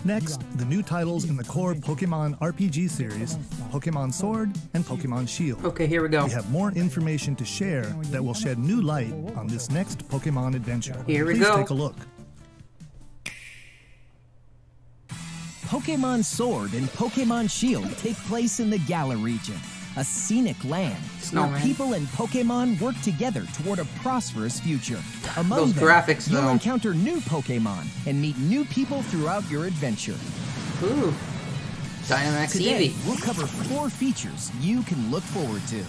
Next, the new titles in the core Pokemon RPG series, Pokemon Sword and Pokemon Shield. Okay, here we go. We have more information to share that will shed new light on this next Pokemon adventure. Here we Please go. take a look. Pokemon Sword and Pokemon Shield take place in the Galar region, a scenic land Snowman. where people and Pokemon work together toward a prosperous future. Among Those them, graphics, you'll though. encounter new Pokemon and meet new people throughout your adventure. Ooh. Dynamax Today, Eevee. we'll cover 4 features you can look forward to.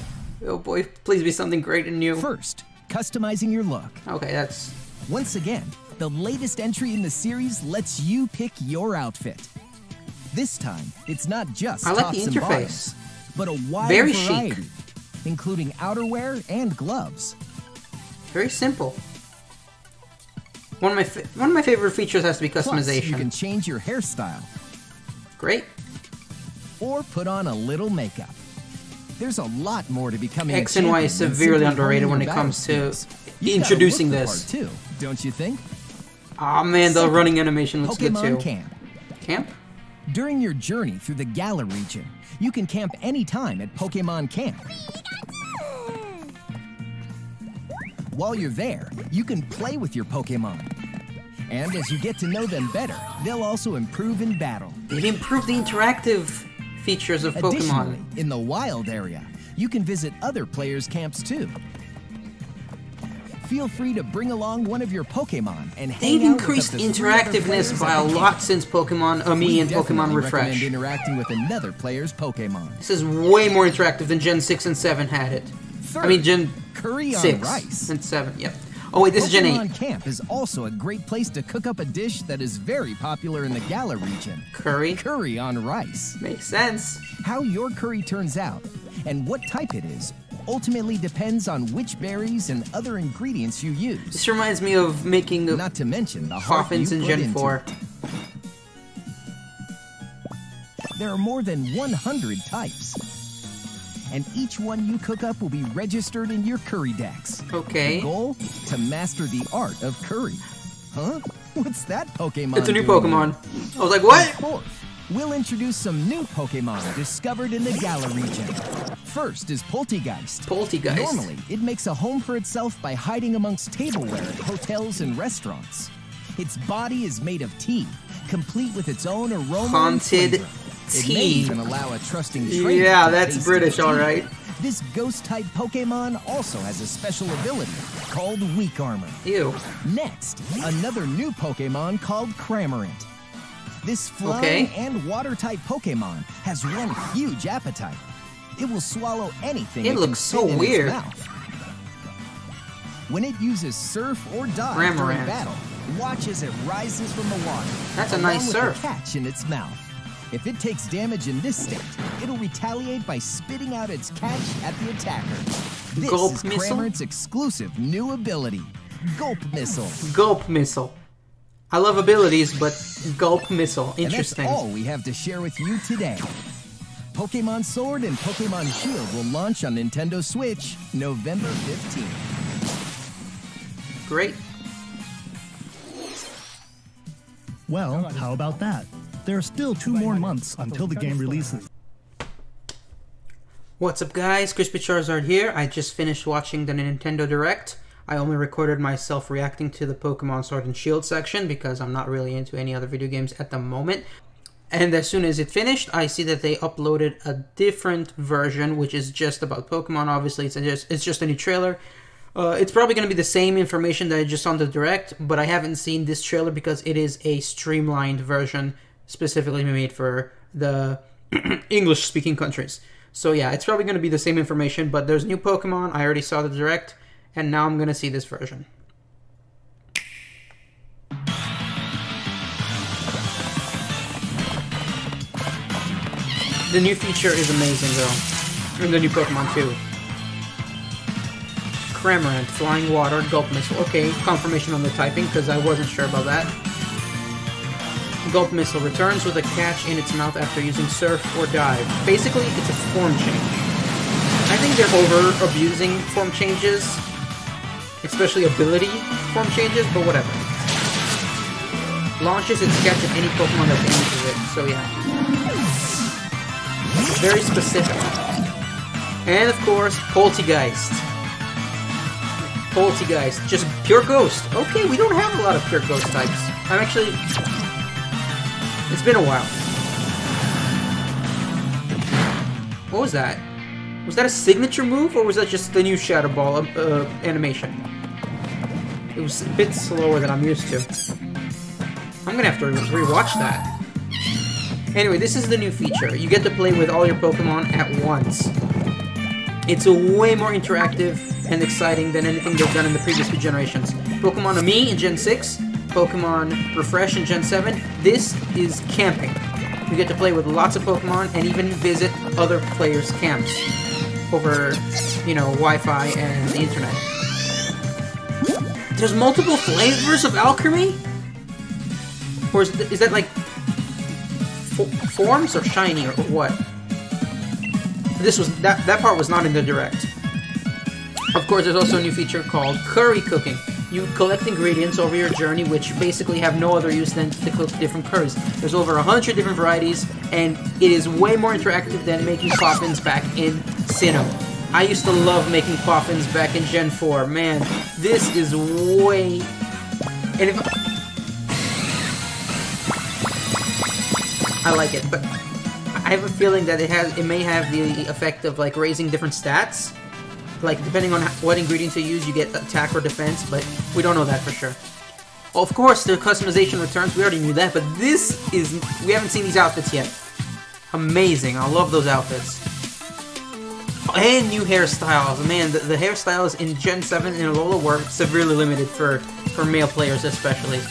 Oh boy, please be something great and new. First, customizing your look. Okay, that's... Once again, the latest entry in the series lets you pick your outfit. This time, it's not just I like tops the and interface. bottoms, but a wide Very variety, chic. including outerwear and gloves. Very simple. One of my favorite features has to be Plus, customization. you can change your hairstyle Great. or put on a little makeup. There's a lot more to becoming X a and Y champion is than severely simply underrated honing when your it comes battle to skills. You've gotta introducing look the this. part too, don't you think? Aw man, the Second, running animation looks good Pokemon too. Camp. Camp? During your journey through the Galar region, you can camp anytime at Pokemon Camp. While you're there, you can play with your Pokemon. And as you get to know them better, they'll also improve in battle. They've improved the interactive features of Additionally, Pokemon. in the wild area, you can visit other players' camps too. Feel free to bring along one of your Pokemon and hang They've out with increased up to 3 other players interactiveness by at a the lot camp. since Pokemon We Me and Pokemon definitely Refresh. recommend interacting with another player's Pokemon. This is way more interactive than Gen 6 and 7 had it. Third, I mean Gen curry on 6 rice. and 7, yep. Oh wait, this is Gen 8. Pokemon Camp is also a great place to cook up a dish that is very popular in the Galar region. Curry. Curry on rice. Makes sense. How your curry turns out and what type it is ultimately depends on which berries and other ingredients you use. This reminds me of making the Not to mention the heart you Poffins in put Gen into 4. it. There are more than 100 types. And each one you cook up will be registered in your curry decks. Okay. The goal? To master the art of curry. Huh? What's that Pokemon It's a new doing Pokemon. here? I was like, what? Fourth, we'll introduce some new Pokemon discovered in the Galar region. First is Polteageist. Polteageist. Normally, it makes a home for itself by hiding amongst tableware at hotels and restaurants. Its body is made of tea, complete with its own aroma Haunted and flavor. It may tea. even allow a trusting trainer Yeah, to that's taste British, its tea. alright. This ghost-type Pokemon also has a special ability called Weak Armor. Ew. Next, another new Pokemon called Cramorant. This flying and water-type Pokemon has one huge appetite. It will swallow anything It can looks so fit in its weird. mouth. When it uses Surf or Dive during Cramorant. battle, watch as it rises from the water. That's a along nice with surf. the catch in its mouth. If it takes damage in this state, it'll retaliate by spitting out its catch at the attacker. This Gulp is Missile? Cramorant's exclusive new ability, Gulp Missile. Gulp Missile. I love abilities, but Gulp Missile. Interesting. And that's all we have to share with you today. Pokemon Sword and Pokemon Shield will launch on Nintendo Switch November 15th. Great. Well, how about that? There are still 2 more months until the game releases. What's up guys, Crispy Charizard here. I just finished watching the Nintendo Direct. I only recorded myself reacting to the Pokemon Sword and Shield section because I'm not really into any other video games at the moment. And as soon as it finished, I see that they uploaded a different version, which is just about Pokemon. Obviously, it's just a new trailer. It's probably going to be the same information that I just saw on the Direct, but I haven't seen this trailer because it is a streamlined version specifically made for the English-speaking countries. So yeah, it's probably going to be the same information, but there's new Pokemon. I already saw the Direct, and now I'm going to see this version. The new feature is amazing, though. And the new Pokemon, too. Cramorant, Flying Water, Gulp Missile. Okay, confirmation on the typing, because I wasn't sure about that. Gulp Missile returns with a catch in its mouth after using Surf or Dive. Basically, it's a form change. I think they're over-abusing form changes, especially ability form changes, but whatever. launches its catch at any Pokemon that damages it. So yeah. Very specific. And of course, Polteageist. Polteageist. Just pure ghost. Okay, we don't have a lot of pure ghost types. I'm actually... It's been a while. What was that? Was that a signature move, or was that just the new Shadow Ball animation? It was a bit slower than I'm used to. I'm gonna have to rewatch that. Anyway, this is the new feature. You get to play with all your Pokemon at once. It's a way more interactive and exciting than anything they've done in the previous 2 generations. Pokemon Ami in Gen 6, Pokemon Refresh in Gen 7. This is camping. You get to play with lots of Pokemon and even visit other players' camps over, you know, Wi-Fi and the internet. There's multiple flavors of Alcremie? Or is that like forms or shiny or what? This was that part was not in the direct. Of course, there's also a new feature called curry cooking. You collect ingredients over your journey, which basically have no other use than to cook different curries. There's over 100 different varieties, and it is way more interactive than making poffins back in Sinnoh. I used to love making poffins back in Gen 4. Man, this is way... And if... I like it, but I have a feeling that it may have the effect of like raising different stats. Like, depending on what ingredients you use, you get attack or defense, but we don't know that for sure. Of course, the customization returns, we already knew that, but this is... We haven't seen these outfits yet. Amazing, I love those outfits. And new hairstyles. Man, the hairstyles in Gen 7 in Alola were severely limited for male players especially.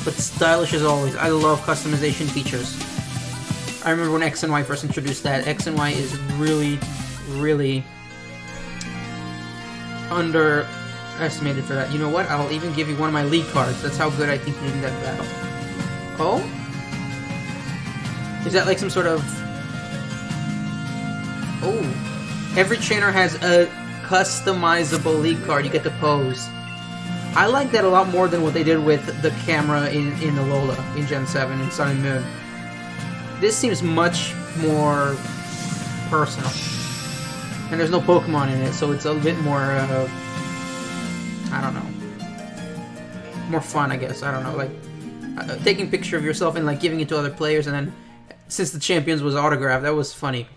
But stylish as always. I love customization features. I remember when X and Y first introduced that. X and Y is really underestimated for that. You know what? I'll even give you one of my league cards. That's how good I think you did that battle. Oh? Is that like some sort of... Oh. Every trainer has a customizable league card you get to pose. I like that a lot more than what they did with the camera in Alola in Gen 7 in Sun and Moon. This seems much more personal. And there's no Pokemon in it, so it's a bit more, I don't know. More fun, I guess. I don't know, like, taking a picture of yourself and, like, giving it to other players, and then, since the champions was autographed, that was funny.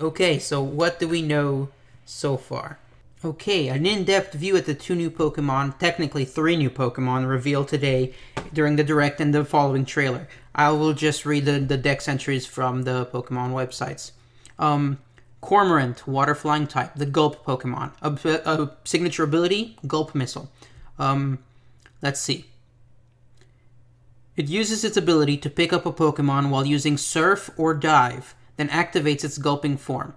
Okay, so what do we know so far? Okay, an in-depth view at the 2 new Pokemon, technically 3 new Pokemon, revealed today during the Direct and the following trailer. I will just read the dex entries from the Pokemon websites. Cramorant, Water Flying type, the Gulp Pokemon. A signature ability, Gulp Missile. Let's see. It uses its ability to pick up a Pokemon while using Surf or Dive, then activates its gulping form.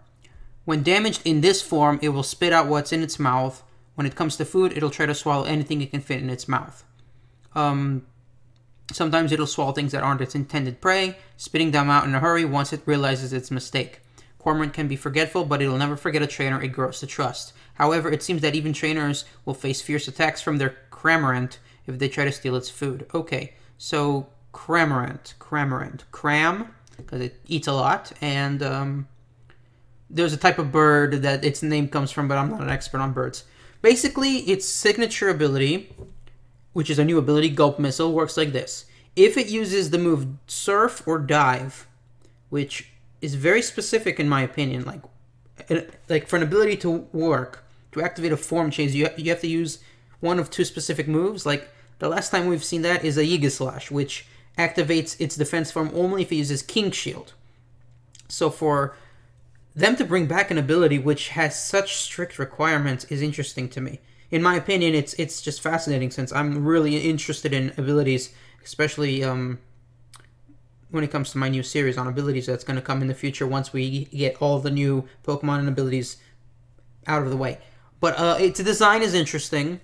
When damaged in this form, it will spit out what's in its mouth. When it comes to food, it'll try to swallow anything it can fit in its mouth. Sometimes it'll swallow things that aren't its intended prey, spitting them out in a hurry once it realizes its mistake. Cramorant can be forgetful, but it'll never forget a trainer it grows to trust. However, it seems that even trainers will face fierce attacks from their Cramorant if they try to steal its food. Okay, so Cram, because it eats a lot, and there's a type of bird that its name comes from, but I'm not an expert on birds. Basically, its signature ability, which is a new ability, Gulp Missile, works like this. If it uses the move Surf or Dive, which is very specific in my opinion, like for an ability to work, to activate a form change, you have to use one of 2 specific moves. Like, the last time we've seen that is a Aegislash, which activates its defense form only if it uses King Shield. So for them to bring back an ability which has such strict requirements is interesting to me. In my opinion, it's just fascinating, since I'm really interested in abilities, especially when it comes to my new series on abilities that's going to come in the future once we get all the new Pokemon and abilities out of the way. But its design is interesting.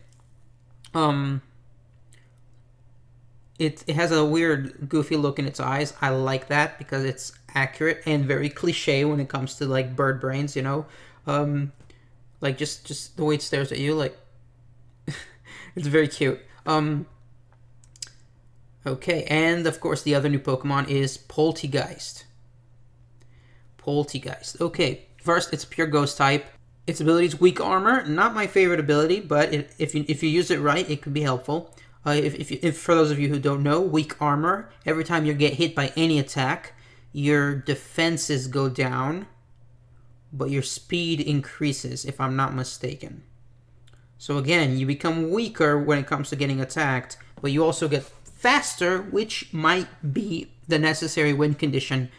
It has a weird, goofy look in its eyes. I like that because it's accurate and very cliche when it comes to, like, bird brains, you know? Like, just the way it stares at you, like... It's very cute. Okay, and of course the other new Pokemon is Polteageist. Polteageist. Okay, first it's pure Ghost type. Its ability is Weak Armor. Not my favorite ability, but if you use it right, it could be helpful. If for those of you who don't know, Weak Armor, every time you get hit by any attack, your defenses go down, but your speed increases, if I'm not mistaken. So again, you become weaker when it comes to getting attacked, but you also get faster, which might be the necessary win condition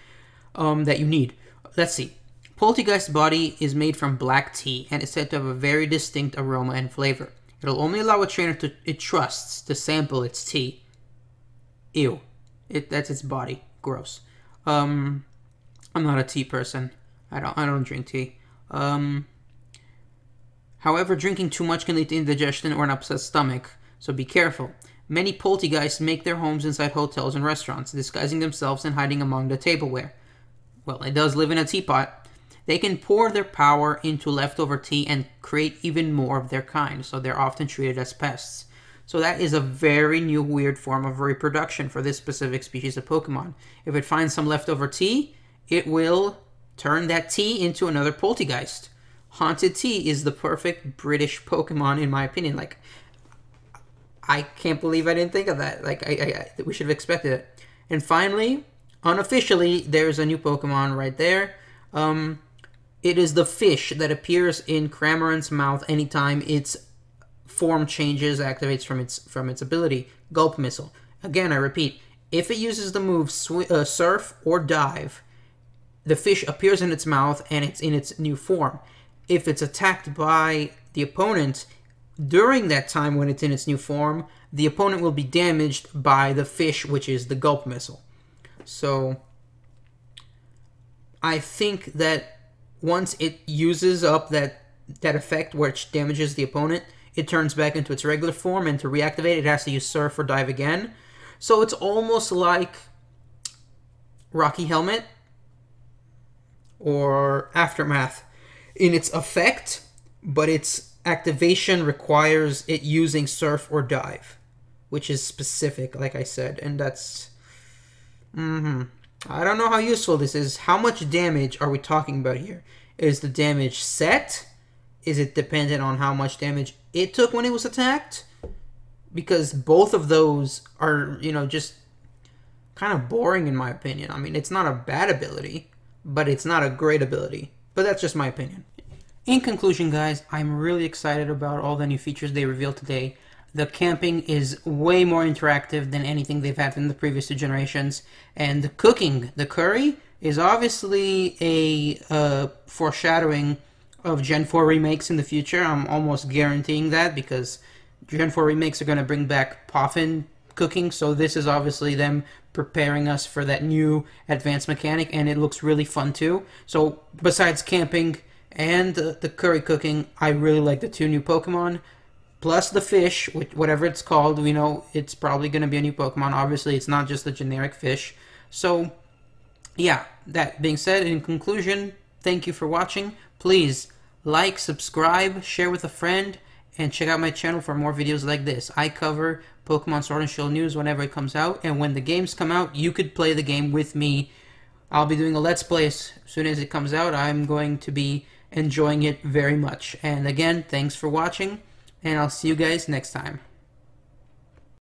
that you need. Let's see. Polteageist's body is made from black tea and is said to have a very distinct aroma and flavor. It'll only allow a trainer it trusts to sample its tea. Ew. That's its body. Gross. I'm not a tea person. I don't drink tea. However, drinking too much can lead to indigestion or an upset stomach, so be careful. Many Polteageists make their homes inside hotels and restaurants, disguising themselves and hiding among the tableware. Well, it does live in a teapot. They can pour their power into leftover tea and create even more of their kind, so they're often treated as pests. So that is a very new weird form of reproduction for this specific species of Pokemon. If it finds some leftover tea, it will turn that tea into another Polteageist. Haunted Tea is the perfect British Pokemon in my opinion. Like, I can't believe I didn't think of that. Like, we should have expected it. And finally, unofficially, there's a new Pokemon right there. It is the fish that appears in Cramorant's mouth anytime its form changes, activates from its ability, Gulp Missile. Again, I repeat, if it uses the move Surf or Dive, the fish appears in its mouth and it's in its new form. If it's attacked by the opponent during that time when it's in its new form, the opponent will be damaged by the fish, which is the Gulp Missile. So I think that once it uses up that effect which damages the opponent, it turns back into its regular form, and to reactivate it has to use Surf or Dive again. So it's almost like Rocky Helmet or Aftermath in its effect, but its activation requires it using Surf or Dive, which is specific, like I said, and that's... I don't know how useful this is. How much damage are we talking about here? Is the damage set? Is it dependent on how much damage it took when it was attacked? Because both of those are, just kind of boring in my opinion. I mean, it's not a bad ability, but it's not a great ability. But that's just my opinion. In conclusion, guys, I'm really excited about all the new features they revealed today. The camping is way more interactive than anything they've had in the previous two generations. And the cooking, the curry, is obviously a foreshadowing of Gen 4 remakes in the future. I'm almost guaranteeing that because Gen 4 remakes are going to bring back Poffin cooking. So this is obviously them preparing us for that new advanced mechanic. And it looks really fun too. So besides camping and the curry cooking, I really like the two new Pokemon. Plus the fish, whatever it's called, we know it's probably going to be a new Pokemon. Obviously, it's not just a generic fish. So, yeah, that being said, in conclusion, thank you for watching. Please like, subscribe, share with a friend, and check out my channel for more videos like this. I cover Pokemon Sword and Shield news whenever it comes out, and when the games come out, you could play the game with me. I'll be doing a Let's Play as soon as it comes out. I'm going to be enjoying it very much. And again, thanks for watching. And I'll see you guys next time.